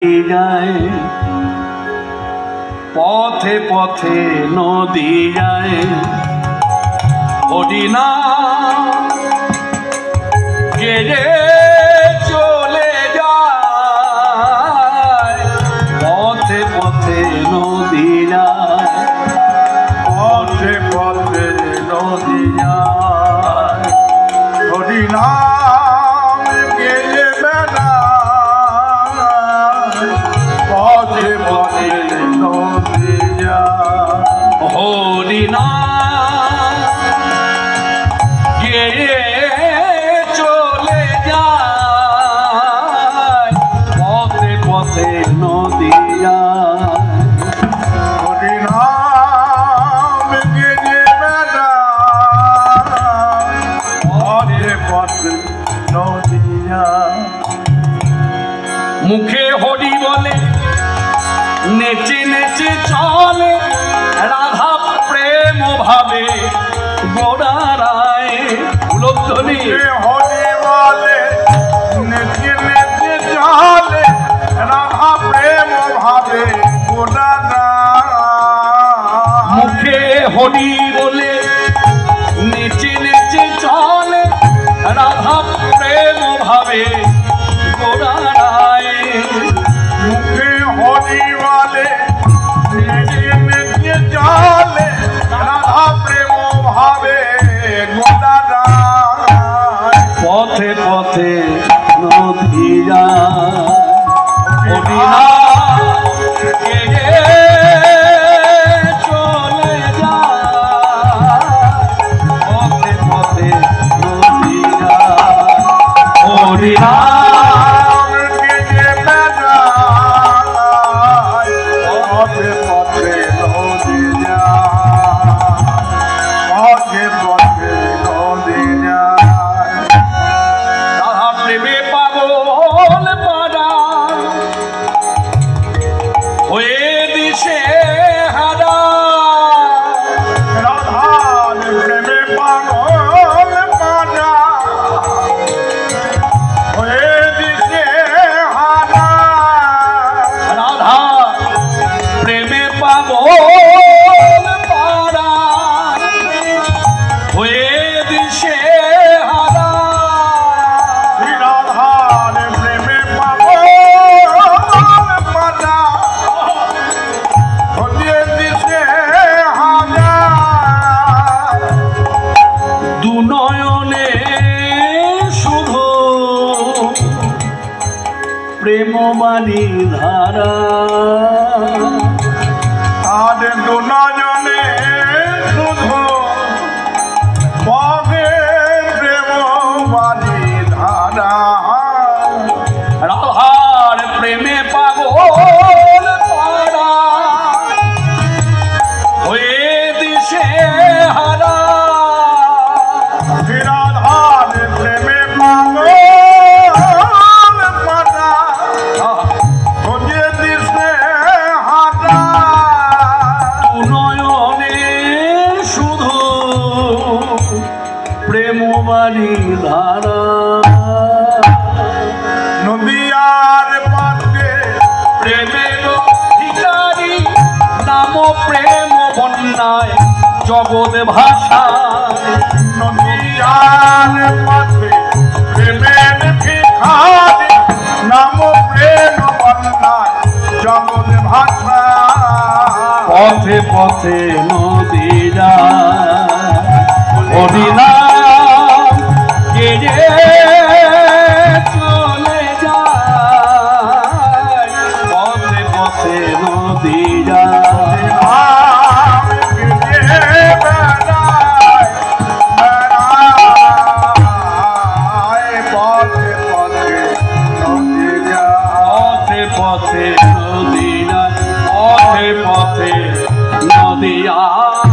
যায় পথে পথে নদী যায় হরিনা গেড়ে চলে যায় পথে পথে নদী যায় পথে পথে নদী যায় হরিনা হরিনা গেয়ে চলে যায় পথে পথে নদী যায় হরিনা গেয়ে পথে পথে নদী যায় মুখে হরি বলে নেচে নেচে চলে রাধা প্রেম ভাবে গোড়া রায় উলধ্বনি হরি বলে নেচে নেচে চলে রাধা প্রেম ভাবে গোড়া রায় মুখে হরি বলে নেচে নেচে চলে রাধা প্রেম ভাবে গোড়া রায় মুখে হরি বলে চলে রাধা প্রেম ভাবে গোড়া রায় পথে পথে নদী যায় চলে যায় পথে পথে নদী যায় হরিনা প্রেমবাণী ধারা আর দুনয়নে শুধু বহে প্রেমবাণী ধারা রাধার প্রেমে পাগল পারা হয়ে দিশে হারা রাধার প্রেমে পাগল প্রেমবাণী ধারা নদিয়ার পাত্রে প্রেমের ভিখারি নাম প্রেম বন্যায় জগৎ ভাষা নদিয়ার পাত্রে প্রেমের ভিখারি নাম প্রেম বন্যায় জগৎ ভাষা পথে পথে নদী যায় হরিনা চলে যায় পথে পথে নদী যায় পথে পথে নদী যায় পথে পথে নদী যায় পথে পথে নদী যায়।